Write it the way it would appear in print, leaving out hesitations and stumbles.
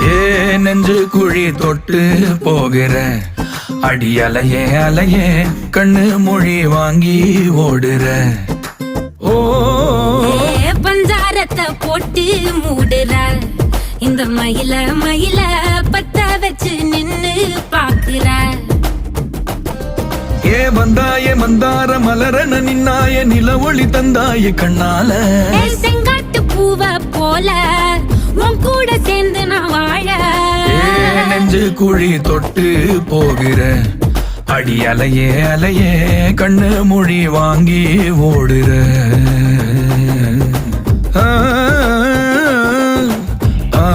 ஏ நெஞ்சு குழி தொட்டு போகிற அடி அலையே அலையே கண்ணு மொழி வாங்கி ஓடுற. ஓ பஞ்சாரத்தை போட்டு மூடுற இந்த மயில மயில பத்த வச்சு நின்னு பாக்குற. ஏ வந்தாய மந்தார மலரன நின்னாய நில ஒளி தந்தாய கண்ணால. செங்காட்டு பூவ போல உன் கூட சேர்ந்து நான் வாழ. நெஞ்சு குழி தொட்டு போகிற அடி அலையே அலையே கண்ணு மொழி வாங்கி ஓடுற. ஆ ஆ